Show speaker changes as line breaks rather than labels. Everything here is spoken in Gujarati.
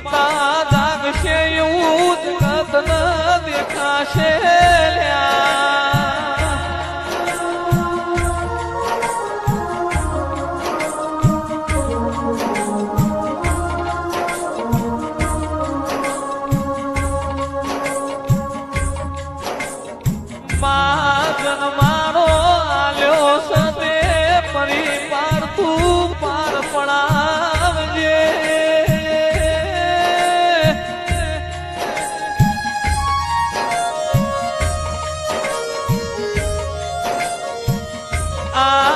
માતા જાગશે એવું જગત ન દેખાશે મારો આલ્યો સદે પરિવાર તું પાર પડાવજે આ